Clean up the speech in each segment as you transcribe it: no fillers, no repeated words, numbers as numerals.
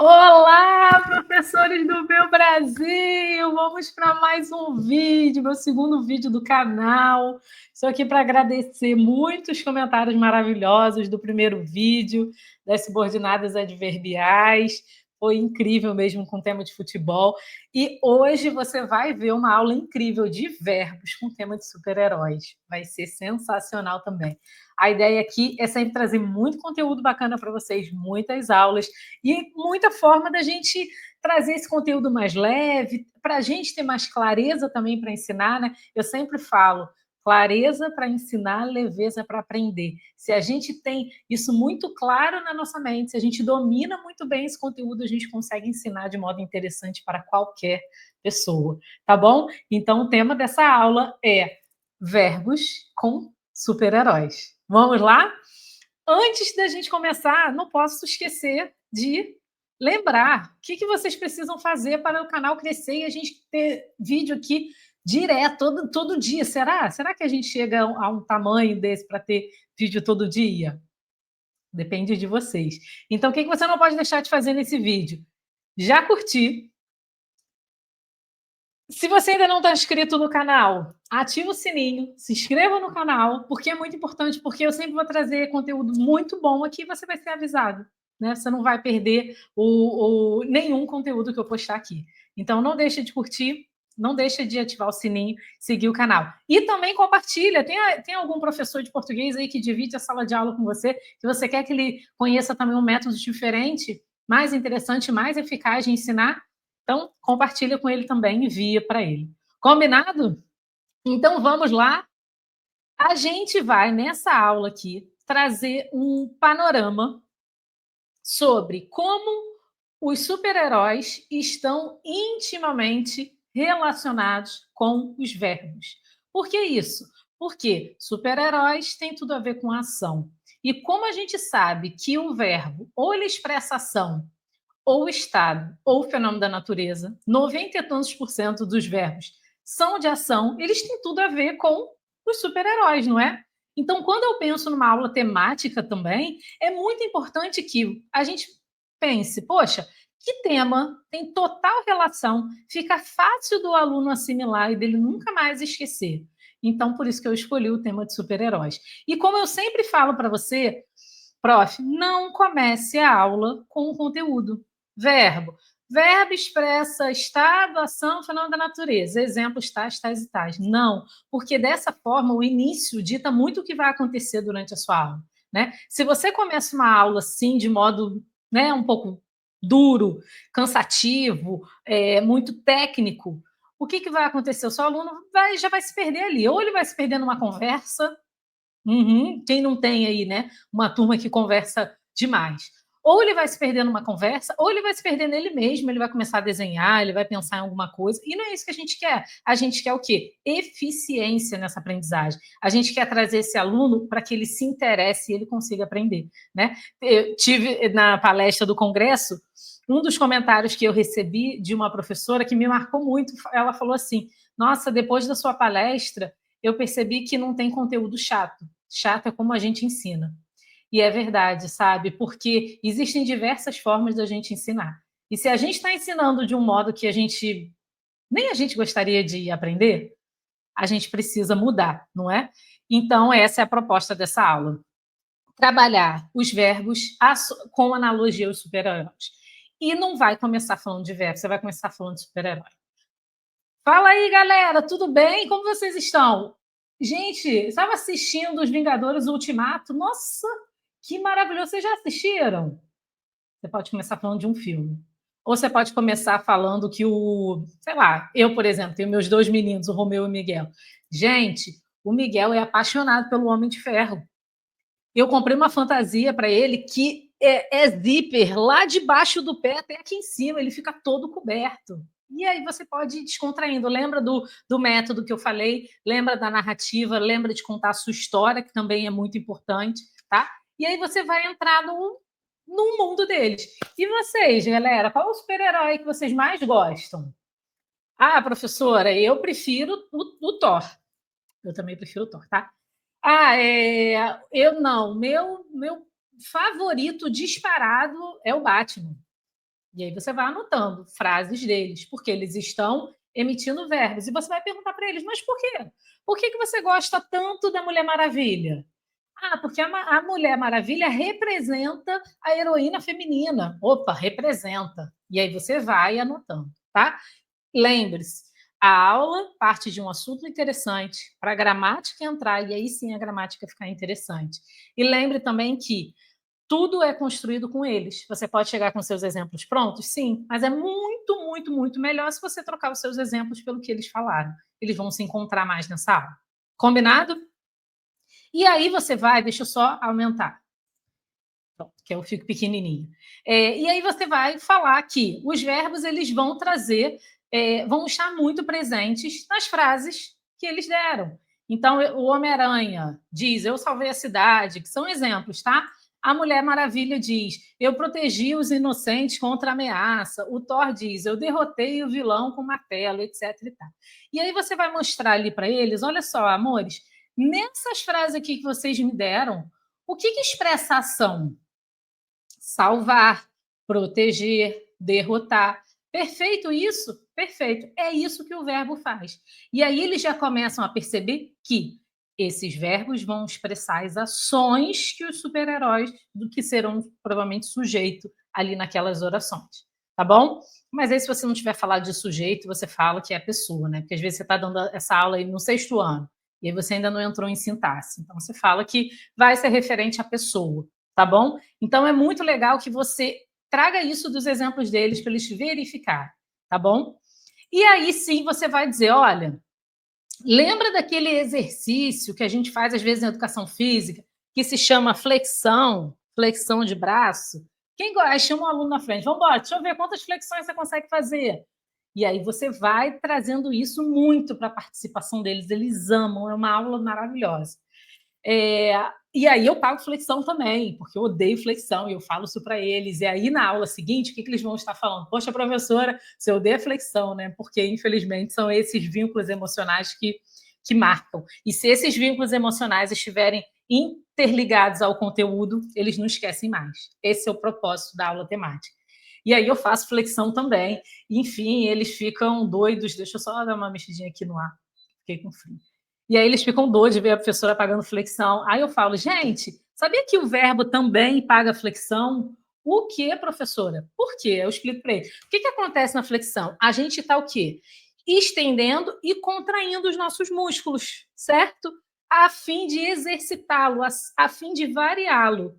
Olá, professores do meu Brasil! Vamos para mais um vídeo, meu segundo vídeo do canal. Estou aqui para agradecer muitos comentários maravilhosos do primeiro vídeo, das subordinadas adverbiais. Foi incrível mesmo com o tema de futebol. E hoje você vai ver uma aula incrível de verbos com tema de super-heróis. Vai ser sensacional também. A ideia aqui é sempre trazer muito conteúdo bacana para vocês, muitas aulas e muita forma da gente trazer esse conteúdo mais leve, para a gente ter mais clareza também para ensinar, né? Eu sempre falo, clareza para ensinar, leveza para aprender. Se a gente tem isso muito claro na nossa mente, se a gente domina muito bem esse conteúdo, a gente consegue ensinar de modo interessante para qualquer pessoa, tá bom? Então, o tema dessa aula é verbos com super-heróis. Vamos lá? Antes da gente começar, não posso esquecer de lembrar o que vocês precisam fazer para o canal crescer e a gente ter vídeo aqui direto, todo dia. Será que a gente chega a um tamanho desse para ter vídeo todo dia? Depende de vocês. Então, o que você não pode deixar de fazer nesse vídeo? Já curtir. Se você ainda não está inscrito no canal, ativa o sininho, se inscreva no canal, porque é muito importante, porque eu sempre vou trazer conteúdo muito bom aqui e você vai ser avisado. Né? Você não vai perder nenhum conteúdo que eu postar aqui. Então, não deixa de curtir, não deixa de ativar o sininho, seguir o canal. E também compartilha. Tem algum professor de português aí que divide a sala de aula com você, que você quer que ele conheça também um método diferente, mais interessante, mais eficaz de ensinar? Então, compartilha com ele também, envia para ele. Combinado? Então, vamos lá. A gente vai, nessa aula aqui, trazer um panorama sobre como os super-heróis estão intimamente relacionados com os verbos. Por que isso? Porque super-heróis tem tudo a ver com ação. E como a gente sabe que o verbo ou ele expressa ação ou o estado, ou o fenômeno da natureza, 90 e tantos por cento dos verbos são de ação, eles têm tudo a ver com os super-heróis, não é? Então, quando eu penso numa aula temática também, é muito importante que a gente pense, poxa, que tema tem total relação, fica fácil do aluno assimilar e dele nunca mais esquecer. Então, por isso que eu escolhi o tema de super-heróis. E como eu sempre falo para você, prof, não comece a aula com o conteúdo. Verbo. Verbo expressa estado, ação, fenômeno da natureza. Exemplos tais, tais e tais. Não, porque dessa forma o início dita muito o que vai acontecer durante a sua aula. Né? Se você começa uma aula assim, de modo um pouco duro, cansativo, muito técnico, o que vai acontecer? O seu aluno já vai se perder ali. Ou ele vai se perder numa conversa. Quem não tem aí, né, uma turma que conversa demais. Ou ele vai se perder numa conversa, ou ele vai se perder nele mesmo, ele vai começar a desenhar, ele vai pensar em alguma coisa, e não é isso que a gente quer. A gente quer o quê? Eficiência nessa aprendizagem. A gente quer trazer esse aluno para que ele se interesse e ele consiga aprender, né? Eu tive na palestra do congresso, um dos comentários que eu recebi de uma professora que me marcou muito, ela falou assim, nossa, depois da sua palestra, eu percebi que não tem conteúdo chato. Chato é como a gente ensina. E é verdade, sabe? Porque existem diversas formas da gente ensinar. E se a gente está ensinando de um modo que nem a gente gostaria de aprender, a gente precisa mudar, não é? Então, essa é a proposta dessa aula. Trabalhar os verbos com analogia aos super-heróis. E não vai começar falando de verbo, você vai começar falando de super-herói. Fala aí, galera, tudo bem? Como vocês estão? Gente, estava assistindo Os Vingadores Ultimato. Nossa, que maravilhoso! Vocês já assistiram? Você pode começar falando de um filme. Ou você pode começar falando que sei lá, eu, por exemplo, tenho meus dois meninos, o Romeu e o Miguel. Gente, o Miguel é apaixonado pelo Homem de Ferro. Eu comprei uma fantasia para ele que é zíper lá debaixo do pé até aqui em cima, ele fica todo coberto. E aí você pode ir descontraindo. Lembra do método que eu falei? Lembra da narrativa? Lembra de contar a sua história, que também é muito importante, tá? E aí você vai entrar no mundo deles. E vocês, galera, qual é o super-herói que vocês mais gostam? Ah, professora, eu prefiro o Thor. Eu também prefiro o Thor, tá? Eu não. Meu favorito disparado é o Batman. E aí você vai anotando frases deles, porque eles estão emitindo verbos. E você vai perguntar para eles, mas por quê? Por que você gosta tanto da Mulher Maravilha? Ah, porque a Mulher Maravilha representa a heroína feminina. Opa, representa. E aí você vai anotando, tá? Lembre-se, a aula parte de um assunto interessante para a gramática entrar e aí sim a gramática ficar interessante. E lembre também que tudo é construído com eles. Você pode chegar com seus exemplos prontos? Sim, mas é muito, muito, muito melhor se você trocar os seus exemplos pelo que eles falaram. Eles vão se encontrar mais nessa aula. Combinado? E aí você vai, deixa eu só aumentar, pronto, que eu fico pequenininho. E aí você vai falar que os verbos eles vão trazer, vão estar muito presentes nas frases que eles deram. Então, o Homem-Aranha diz, eu salvei a cidade, que são exemplos, tá? A Mulher Maravilha diz, eu protegi os inocentes contra a ameaça. O Thor diz, eu derrotei o vilão com martelo, etc. E aí você vai mostrar ali para eles, olha só, amores, nessas frases aqui que vocês me deram, o que expressa a ação? Salvar, proteger, derrotar. Perfeito isso? Perfeito. É isso que o verbo faz. E aí eles já começam a perceber que esses verbos vão expressar as ações que os super-heróis do que serão provavelmente sujeito ali naquelas orações. Tá bom? Mas aí, se você não tiver falado de sujeito, você fala que é a pessoa, né? Porque às vezes você está dando essa aula aí no 6º ano e aí você ainda não entrou em sintaxe. Então, você fala que vai ser referente à pessoa, tá bom? Então, é muito legal que você traga isso dos exemplos deles para eles verificarem, tá bom? E aí sim você vai dizer, olha, lembra daquele exercício que a gente faz às vezes na educação física, que se chama flexão de braço? Quem gosta? Chama um aluno na frente, vamos embora, deixa eu ver quantas flexões você consegue fazer. E aí você vai trazendo isso muito para a participação deles, eles amam, é uma aula maravilhosa. E aí eu pago flexão também, porque eu odeio flexão e eu falo isso para eles. E aí na aula seguinte, o que eles vão estar falando? Poxa, professora, você odeia flexão, né? Porque infelizmente são esses vínculos emocionais que marcam. E se esses vínculos emocionais estiverem interligados ao conteúdo, eles não esquecem mais. Esse é o propósito da aula temática. E aí eu faço flexão também. Enfim, eles ficam doidos. Deixa eu só dar uma mexidinha aqui no ar. Fiquei com frio. E aí eles ficam doidos de ver a professora pagando flexão. Aí eu falo, gente, sabia que o verbo também paga flexão? O que, professora? Por quê? Eu explico para ele. O que acontece na flexão? A gente está o quê? Estendendo e contraindo os nossos músculos, certo? A fim de exercitá-lo, a fim de variá-lo.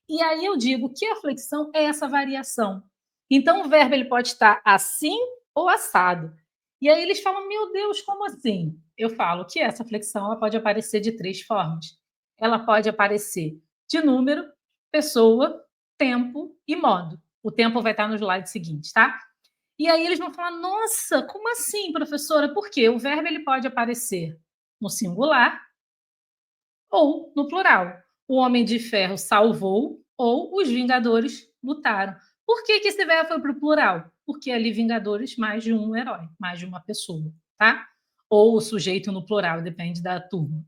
E aí eu digo que a flexão é essa variação. Então o verbo ele pode estar assim ou assado. E aí eles falam, meu Deus, como assim? Eu falo que essa flexão ela pode aparecer de 3 formas. Ela pode aparecer de número, pessoa, tempo e modo. O tempo vai estar no slide seguinte, tá? E aí eles vão falar, nossa, como assim, professora? Por quê? O verbo ele pode aparecer no singular ou no plural. O Homem de Ferro salvou ou os Vingadores lutaram. Por que esse verbo foi para o plural? Porque ali Vingadores mais de um herói, mais de uma pessoa, tá? Ou o sujeito no plural, depende da turma.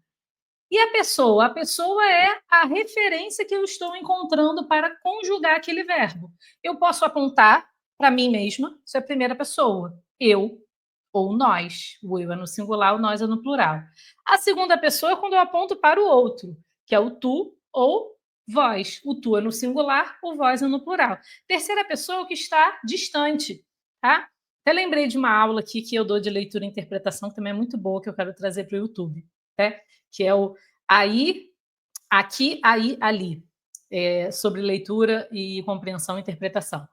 E a pessoa? A pessoa é a referência que eu estou encontrando para conjugar aquele verbo. Eu posso apontar para mim mesma, isso é a primeira pessoa. Eu ou nós. O eu é no singular, o nós é no plural. A segunda pessoa é quando eu aponto para o outro, que é o tu ou vós. O tu é no singular, o vós é no plural. Terceira pessoa é o que está distante, tá? Até lembrei de uma aula aqui que eu dou de leitura e interpretação, que também é muito boa, que eu quero trazer para o YouTube, né? Que é o aí, aqui, aí, ali. Sobre leitura e compreensão e interpretação.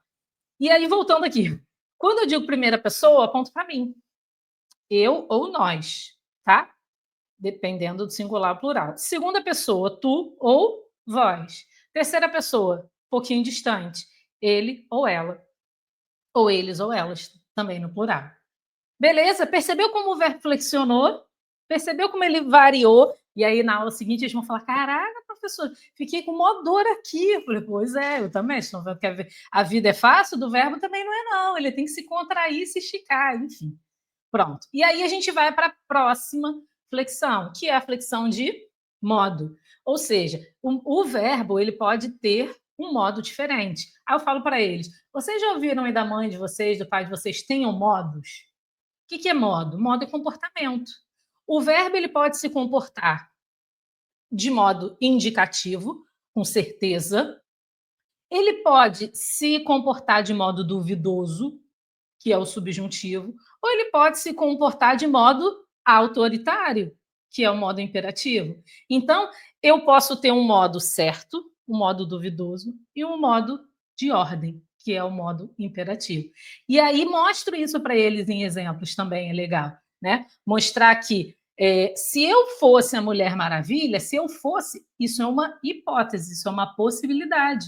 E aí, voltando aqui. Quando eu digo primeira pessoa, aponto para mim. Eu ou nós, tá? Dependendo do singular ou plural. Segunda pessoa, tu ou vós. Terceira pessoa, um pouquinho distante, ele ou ela. Ou eles ou elas, também no plural. Beleza? Percebeu como o verbo flexionou? Percebeu como ele variou? E aí, na aula seguinte, eles vão falar: caraca, professor, fiquei com mó dor aqui. Eu falei, pois é, eu também. Estão vendo que a vida é fácil? Do verbo também não é, não. Ele tem que se contrair, se esticar, enfim. Pronto. E aí a gente vai para a próxima flexão, que é a flexão de modo. Ou seja, o verbo ele pode ter um modo diferente. Aí eu falo para eles: vocês já ouviram aí da mãe de vocês, do pai de vocês, tenham modos? O que é modo? Modo é comportamento. O verbo ele pode se comportar de modo indicativo, com certeza. Ele pode se comportar de modo duvidoso, que é o subjuntivo, ou ele pode se comportar de modo autoritário, que é o modo imperativo. Então, eu posso ter um modo certo, um modo duvidoso, e um modo de ordem, que é o modo imperativo. E aí mostro isso para eles em exemplos também, é legal, né? Mostrar que se eu fosse a Mulher Maravilha, se eu fosse, isso é uma hipótese, isso é uma possibilidade,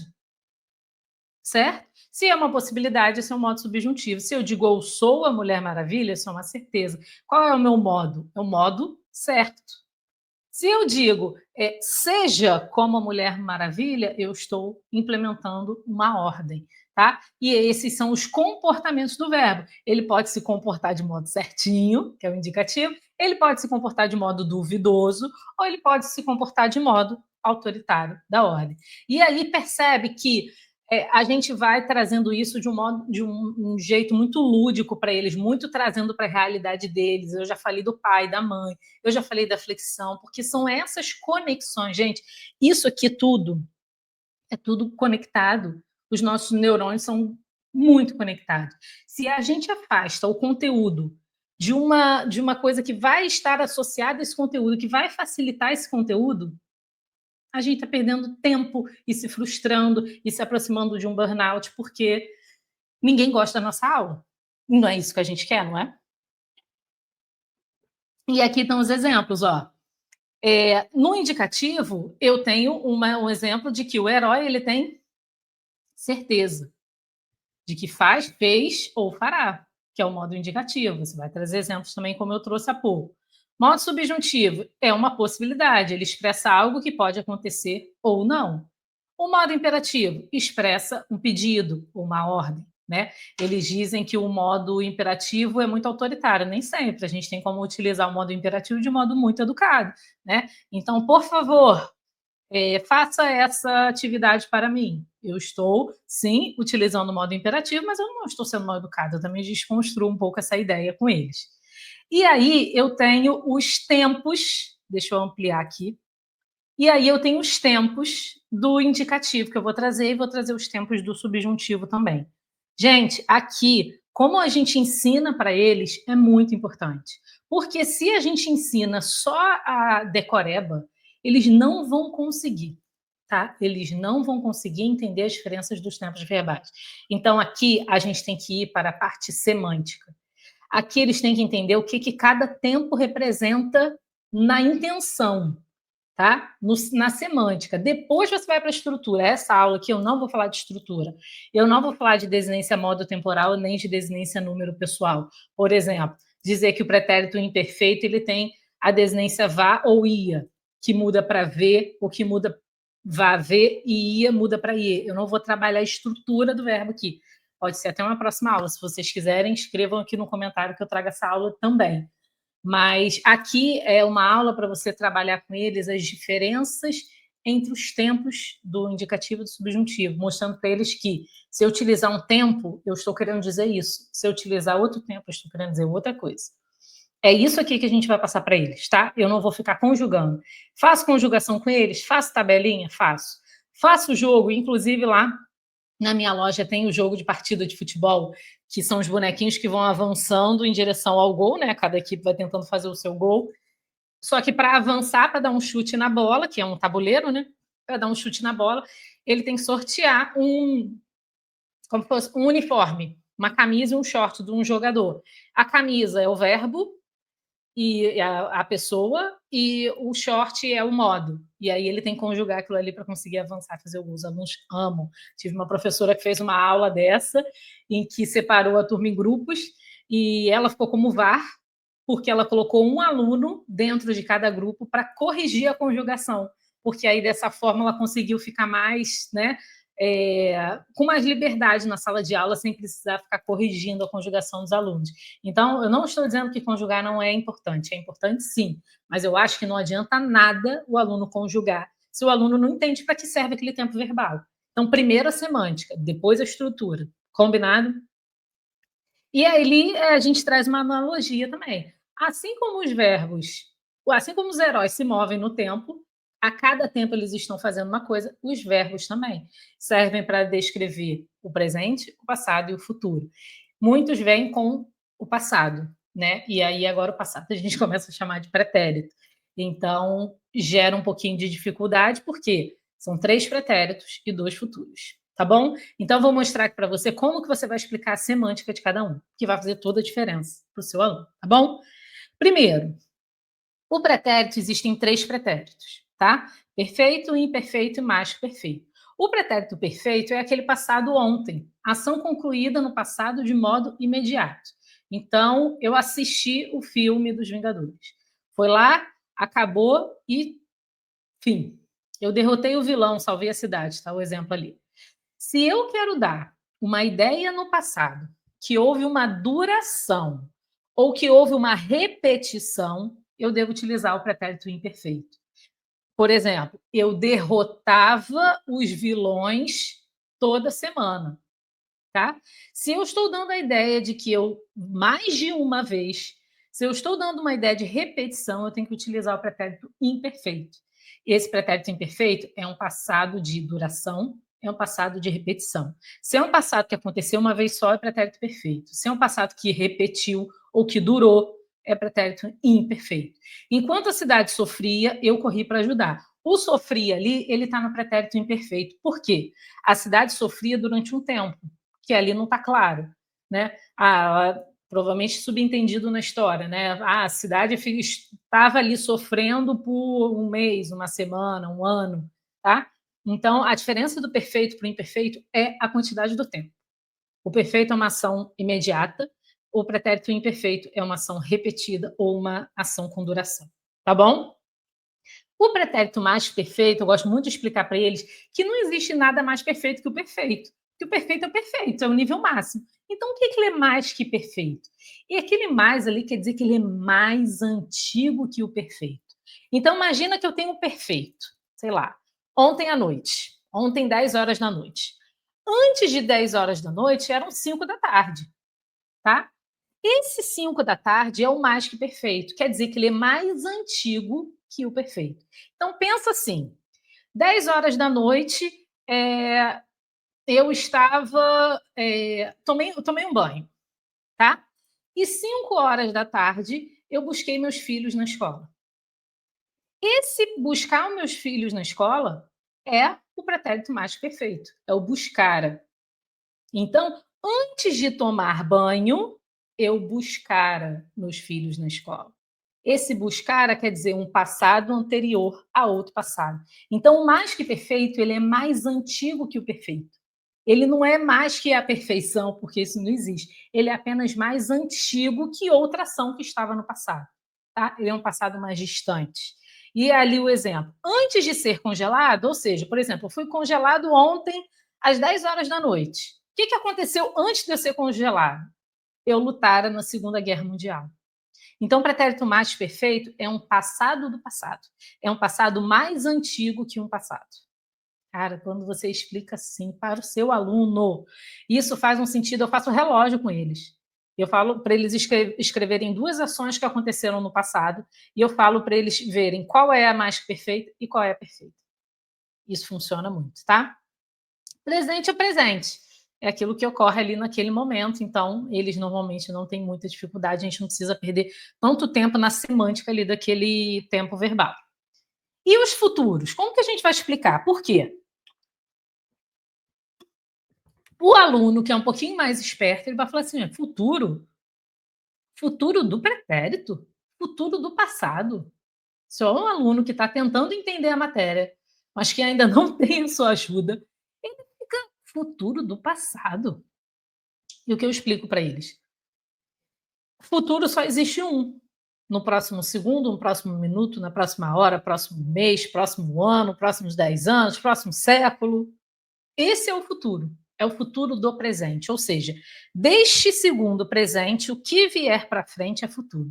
certo? Se é uma possibilidade, esse é um modo subjuntivo. Se eu digo eu sou a Mulher Maravilha, isso é uma certeza. Qual é o meu modo? É o modo certo. Se eu digo seja como a Mulher Maravilha, eu estou implementando uma ordem, tá? E esses são os comportamentos do verbo. Ele pode se comportar de modo certinho, que é o indicativo, ele pode se comportar de modo duvidoso, ou ele pode se comportar de modo autoritário da ordem. E aí percebe que a gente vai trazendo isso de um jeito muito lúdico para eles, muito trazendo para a realidade deles. Eu já falei do pai, da mãe, eu já falei da flexão, porque são essas conexões, gente. Isso aqui tudo é tudo conectado. Os nossos neurônios são muito conectados. Se a gente afasta o conteúdo de uma coisa que vai estar associada a esse conteúdo, que vai facilitar esse conteúdo, a gente está perdendo tempo e se frustrando e se aproximando de um burnout, porque ninguém gosta da nossa aula. Não é isso que a gente quer, não é? E aqui estão os exemplos, ó. No indicativo, eu tenho um exemplo de que o herói ele tem certeza de que faz, fez ou fará, que é o modo indicativo. Você vai trazer exemplos também, como eu trouxe há pouco. Modo subjuntivo é uma possibilidade, ele expressa algo que pode acontecer ou não. O modo imperativo expressa um pedido, uma ordem, né? Eles dizem que o modo imperativo é muito autoritário, nem sempre. A gente tem como utilizar o modo imperativo de modo muito educado, né? Então, por favor, faça essa atividade para mim. Eu estou, sim, utilizando o modo imperativo, mas eu não estou sendo mal educada. Eu também desconstruo um pouco essa ideia com eles. E aí eu tenho os tempos, deixa eu ampliar aqui, e aí eu tenho os tempos do indicativo que eu vou trazer e vou trazer os tempos do subjuntivo também. Gente, aqui, como a gente ensina para eles, é muito importante. Porque se a gente ensina só a decoreba, eles não vão conseguir, tá? Eles não vão conseguir entender as diferenças dos tempos verbais. Então, aqui a gente tem que ir para a parte semântica. Aqui eles têm que entender o que cada tempo representa na intenção, tá? Na semântica. Depois você vai para a estrutura. Essa aula aqui eu não vou falar de estrutura. Eu não vou falar de desinência modo temporal nem de desinência número pessoal. Por exemplo, dizer que o pretérito imperfeito ele tem a desinência vá ou ia, que muda para ver, ou que muda vá ver e ia muda para ir. Eu não vou trabalhar a estrutura do verbo aqui. Pode ser até uma próxima aula. Se vocês quiserem, escrevam aqui no comentário que eu trago essa aula também. Mas aqui é uma aula para você trabalhar com eles as diferenças entre os tempos do indicativo e do subjuntivo, mostrando para eles que se eu utilizar um tempo, eu estou querendo dizer isso. Se eu utilizar outro tempo, eu estou querendo dizer outra coisa. É isso aqui que a gente vai passar para eles, tá? Eu não vou ficar conjugando. Faço conjugação com eles? Faço tabelinha? Faço. Faço jogo, inclusive lá na minha loja tem o jogo de partida de futebol, que são os bonequinhos que vão avançando em direção ao gol, né? Cada equipe vai tentando fazer o seu gol. Só que para avançar, para dar um chute na bola, que é um tabuleiro, né? Para dar um chute na bola, ele tem que sortear como fosse um uniforme, uma camisa e um short de um jogador. A camisa é o verbo, e a pessoa, e o short é o modo. E aí ele tem que conjugar aquilo ali para conseguir avançar, fazer o gol. Os alunos amam. Tive uma professora que fez uma aula dessa, em que separou a turma em grupos, e ela ficou como VAR, porque ela colocou um aluno dentro de cada grupo para corrigir a conjugação, porque aí dessa forma ela conseguiu ficar mais, né, com mais liberdade na sala de aula, sem precisar ficar corrigindo a conjugação dos alunos. Então, eu não estou dizendo que conjugar não é importante sim, mas eu acho que não adianta nada o aluno conjugar se o aluno não entende para que serve aquele tempo verbal. Então, primeiro a semântica, depois a estrutura. Combinado? E aí a gente traz uma analogia também. Assim como os verbos, assim como os heróis se movem no tempo, a cada tempo eles estão fazendo uma coisa, os verbos também servem para descrever o presente, o passado e o futuro. Muitos vêm com o passado, né? E aí agora o passado a gente começa a chamar de pretérito. Então gera um pouquinho de dificuldade, porque são 3 pretéritos e 2 futuros. Tá bom? Então, vou mostrar aqui para você como que você vai explicar a semântica de cada um, que vai fazer toda a diferença para o seu aluno, tá bom? Primeiro, o pretérito, existem 3 pretéritos, tá? Perfeito, imperfeito e mais que perfeito. O pretérito perfeito é aquele passado ontem, ação concluída no passado de modo imediato. Então, eu assisti o filme dos Vingadores. Foi lá, acabou e fim. Eu derrotei o vilão, salvei a cidade, tá? O exemplo ali. Se eu quero dar uma ideia no passado que houve uma duração ou que houve uma repetição, eu devo utilizar o pretérito imperfeito. Por exemplo, eu derrotava os vilões toda semana, tá? Se eu estou dando a ideia de que eu mais de uma vez, se eu estou dando uma ideia de repetição, eu tenho que utilizar o pretérito imperfeito. Esse pretérito imperfeito é um passado de duração, é um passado de repetição. Se é um passado que aconteceu uma vez só, é pretérito perfeito. Se é um passado que repetiu ou que durou, é pretérito imperfeito. Enquanto a cidade sofria, eu corri para ajudar. O sofria ali, ele está no pretérito imperfeito. Por quê? A cidade sofria durante um tempo, que ali não está claro, né? Provavelmente subentendido na história, né? A cidade estava ali sofrendo por um mês, uma semana, um ano, tá? Então, a diferença do perfeito para o imperfeito é a quantidade do tempo. O perfeito é uma ação imediata, o pretérito imperfeito é uma ação repetida ou uma ação com duração, tá bom? O pretérito mais perfeito, eu gosto muito de explicar para eles que não existe nada mais perfeito que o perfeito. Que o perfeito é o perfeito, é o nível máximo. Então, o que ele é mais que perfeito? E aquele mais ali quer dizer que ele é mais antigo que o perfeito. Então, imagina que eu tenho o perfeito, sei lá, ontem à noite, ontem 10 horas da noite. Antes de 10 horas da noite, eram 5 da tarde, tá? Esse 5 da tarde é o mais que perfeito, quer dizer que ele é mais antigo que o perfeito. Então, pensa assim, 10 horas da noite, eu estava, tomei um banho, tá? E 5 horas da tarde, eu busquei meus filhos na escola. Esse buscar os meus filhos na escola é o pretérito mais perfeito, é o buscara. Então, antes de tomar banho, eu buscara meus filhos na escola. Esse buscara quer dizer um passado anterior a outro passado. Então, o mais que perfeito, ele é mais antigo que o perfeito. Ele não é mais que a perfeição, porque isso não existe. Ele é apenas mais antigo que outra ação que estava no passado. Tá? Ele é um passado mais distante. E ali o exemplo. Antes de ser congelado, ou seja, por exemplo, eu fui congelado ontem às 10 horas da noite. O que aconteceu antes de eu ser congelado? Eu lutara na Segunda Guerra Mundial. Então, o pretérito mais perfeito é um passado do passado. É um passado mais antigo que um passado. Cara, quando você explica assim para o seu aluno, isso faz um sentido. Eu faço relógio com eles. Eu falo para eles escreverem 2 ações que aconteceram no passado e eu falo para eles verem qual é a mais perfeita e qual é a perfeita. Isso funciona muito, tá? Presente é presente. É aquilo que ocorre ali naquele momento, então eles normalmente não têm muita dificuldade, a gente não precisa perder tanto tempo na semântica ali daquele tempo verbal. E os futuros? Como que a gente vai explicar? Por quê? O aluno que é um pouquinho mais esperto, ele vai falar assim: futuro? Futuro do pretérito? Futuro do passado? Se é um aluno que está tentando entender a matéria, mas que ainda não tem a sua ajuda, ele fica futuro do passado. E o que eu explico para eles? Futuro só existe um. No próximo segundo, no próximo minuto, na próxima hora, próximo mês, próximo ano, próximos 10 anos, próximo século. Esse é o futuro. É o futuro do presente. Ou seja, deste segundo presente, o que vier para frente é futuro.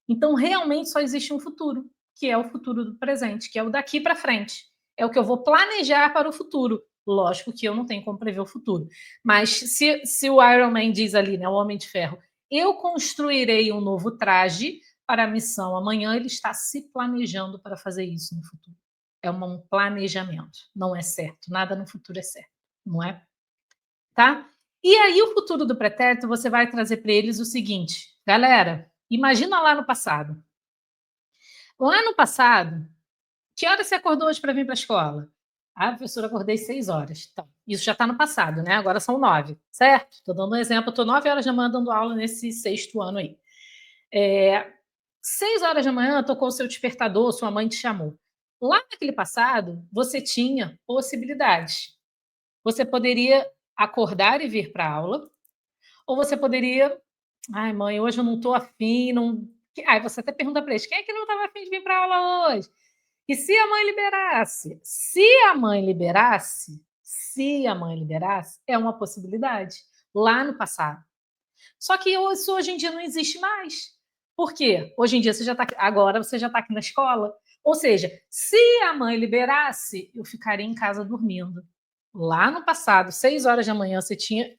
Então, realmente só existe um futuro, que é o futuro do presente, que é o daqui para frente. É o que eu vou planejar para o futuro. Lógico que eu não tenho como prever o futuro. Mas se o Iron Man diz ali, né, o Homem de Ferro, eu construirei um novo traje para a missão amanhã, ele está se planejando para fazer isso no futuro. É um planejamento, não é certo. Nada no futuro é certo, não é? Tá? E aí o futuro do pretérito, você vai trazer para eles o seguinte, galera, imagina lá no passado. Lá no passado, que hora você acordou hoje para vir para a escola? Ah, professora, acordei 6 horas. Então, isso já está no passado, né? Agora são 9, certo? Estou dando um exemplo, estou 9 horas da manhã dando aula nesse 6º ano aí. 6 horas da manhã tocou o seu despertador, sua mãe te chamou. Lá naquele passado, você tinha possibilidades. Você poderia acordar e vir para a aula, ou você poderia, ai mãe, hoje eu não estou afim, não... Aí você até pergunta para eles, quem é que não estava afim de vir para a aula hoje? E se a mãe liberasse? Se a mãe liberasse, é uma possibilidade, lá no passado. Só que isso hoje em dia não existe mais. Por quê? Hoje em dia agora você já está aqui na escola. Ou seja, se a mãe liberasse, eu ficaria em casa dormindo. Lá no passado, 6 horas da manhã, você tinha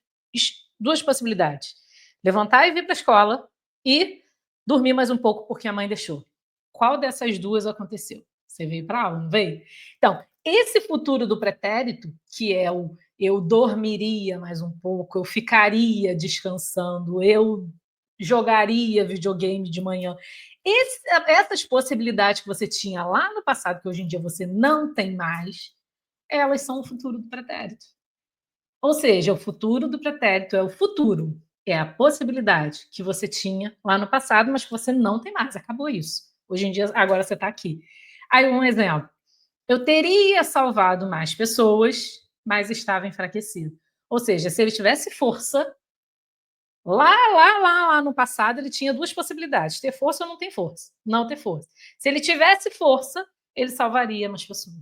2 possibilidades: levantar e vir para a escola e dormir mais um pouco porque a mãe deixou. Qual dessas 2 aconteceu? Você veio para a aula, não veio? Então, esse futuro do pretérito, que é o eu dormiria mais um pouco, eu ficaria descansando, eu jogaria videogame de manhã. Essas possibilidades que você tinha lá no passado, que hoje em dia você não tem mais, elas são o futuro do pretérito. Ou seja, o futuro do pretérito é o futuro, é a possibilidade que você tinha lá no passado, mas que você não tem mais, acabou isso. Hoje em dia, agora você está aqui. Aí, um exemplo. Eu teria salvado mais pessoas, mas estava enfraquecido. Ou seja, se ele tivesse força, lá no passado, ele tinha 2 possibilidades: ter força ou não ter força. Não ter força. Se ele tivesse força, ele salvaria mais pessoas.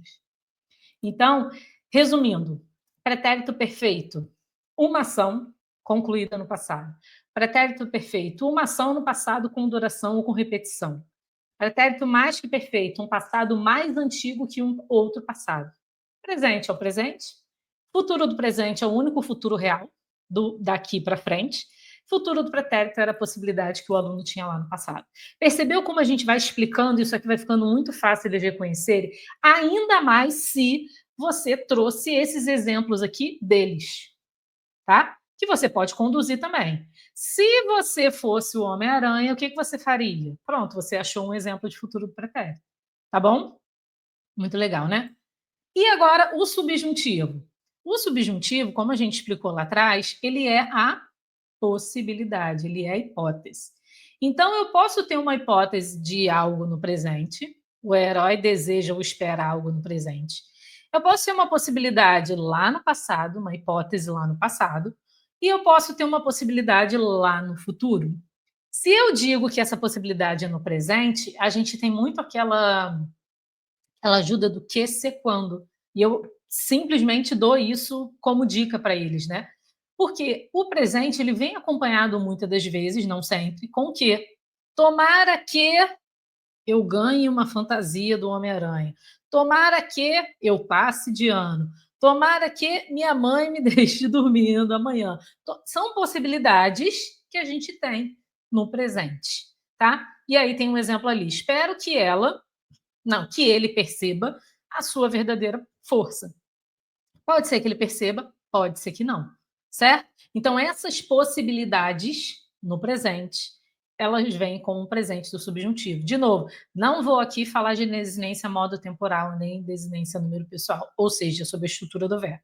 Então, resumindo, pretérito perfeito, uma ação concluída no passado. Pretérito perfeito, uma ação no passado com duração ou com repetição. Pretérito mais que perfeito, um passado mais antigo que um outro passado. Presente é o presente. Futuro do presente é o único futuro real, daqui para frente. Futuro do pretérito era a possibilidade que o aluno tinha lá no passado. Percebeu como a gente vai explicando, isso aqui vai ficando muito fácil de reconhecer, ainda mais se você trouxe esses exemplos aqui deles, tá? Que você pode conduzir também. Se você fosse o Homem-Aranha, o que você faria? Pronto, você achou um exemplo de futuro do pretérito. Tá bom? Muito legal, né? E agora o subjuntivo. O subjuntivo, como a gente explicou lá atrás, ele é a possibilidade, ele é a hipótese. Então, eu posso ter uma hipótese de algo no presente, o herói deseja ou espera algo no presente. Eu posso ter uma possibilidade lá no passado, uma hipótese lá no passado, e eu posso ter uma possibilidade lá no futuro. Se eu digo que essa possibilidade é no presente, a gente tem muito aquela ajuda do que, ser, quando. E eu simplesmente dou isso como dica para eles, né? Porque o presente ele vem acompanhado muitas das vezes, não sempre, com o quê? Tomara que eu ganhe uma fantasia do Homem-Aranha. Tomara que eu passe de ano. Tomara que minha mãe me deixe dormindo amanhã. São possibilidades que a gente tem no presente, tá? E aí tem um exemplo ali. Espero que que ele perceba a sua verdadeira força. Pode ser que ele perceba, pode ser que não, certo? Então, essas possibilidades no presente, elas vêm com um presente do subjuntivo. De novo, não vou aqui falar de desinência modo temporal, nem desinência número pessoal, ou seja, sobre a estrutura do verbo.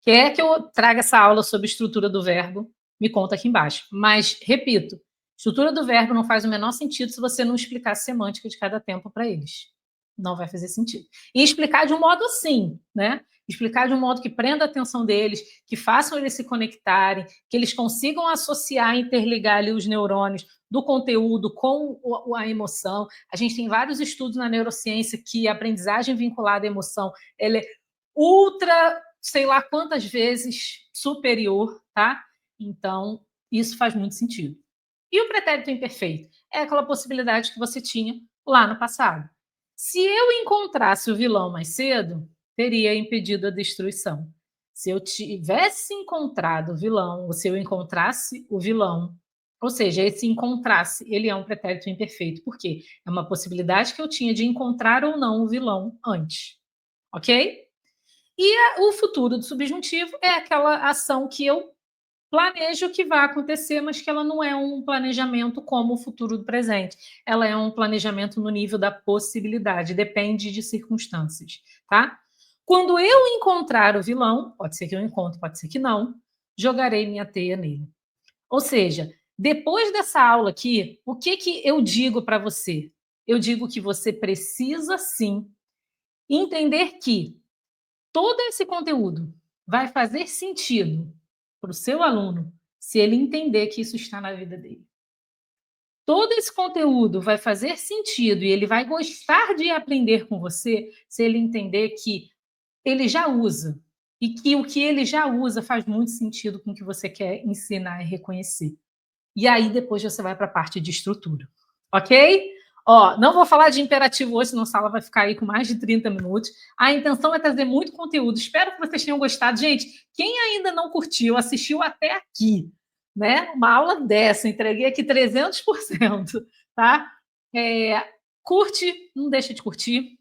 Quer que eu traga essa aula sobre estrutura do verbo? Me conta aqui embaixo. Mas, repito, estrutura do verbo não faz o menor sentido se você não explicar a semântica de cada tempo para eles. Não vai fazer sentido. E explicar de um modo assim, né? Explicar de um modo que prenda a atenção deles, que façam eles se conectarem, que eles consigam associar, interligar ali os neurônios do conteúdo com a emoção. A gente tem vários estudos na neurociência que a aprendizagem vinculada à emoção, ela é ultra, sei lá quantas vezes superior, tá? Então, isso faz muito sentido. E o pretérito imperfeito? É aquela possibilidade que você tinha lá no passado. Se eu encontrasse o vilão mais cedo, teria impedido a destruição. Se eu tivesse encontrado o vilão, ou se eu encontrasse o vilão, ou seja, esse encontrasse, ele é um pretérito imperfeito, porque é uma possibilidade que eu tinha de encontrar ou não o vilão antes, ok? O futuro do subjuntivo é aquela ação que eu planejo que vai acontecer, mas que ela não é um planejamento como o futuro do presente. Ela é um planejamento no nível da possibilidade, depende de circunstâncias, tá? Quando eu encontrar o vilão, pode ser que eu encontre, pode ser que não, jogarei minha teia nele. Ou seja, depois dessa aula aqui, o que eu digo para você? Eu digo que você precisa sim entender que todo esse conteúdo vai fazer sentido para o seu aluno se ele entender que isso está na vida dele. Todo esse conteúdo vai fazer sentido e ele vai gostar de aprender com você se ele entender que ele já usa e que o que ele já usa faz muito sentido com o que você quer ensinar e reconhecer. E aí depois você vai para a parte de estrutura, ok? Ó, não vou falar de imperativo hoje, senão a sala vai ficar aí com mais de 30 minutos. A intenção é trazer muito conteúdo. Espero que vocês tenham gostado. Gente, quem ainda não curtiu, assistiu até aqui, né? Uma aula dessa, entreguei aqui 300%, tá? Curte, não deixa de curtir.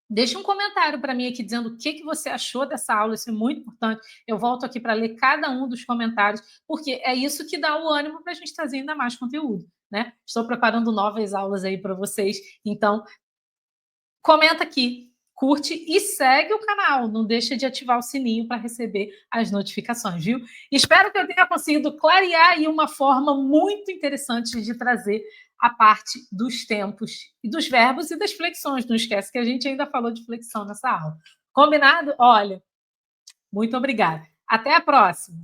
Deixa um comentário para mim aqui dizendo o que você achou dessa aula, isso é muito importante. Eu volto aqui para ler cada um dos comentários, porque é isso que dá o ânimo para a gente trazer ainda mais conteúdo, né? Estou preparando novas aulas aí para vocês, então comenta aqui, curte e segue o canal. Não deixa de ativar o sininho para receber as notificações, viu? Espero que eu tenha conseguido clarear aí uma forma muito interessante de trazer a parte dos tempos e dos verbos e das flexões. Não esquece que a gente ainda falou de flexão nessa aula. Combinado? Olha, muito obrigada. Até a próxima.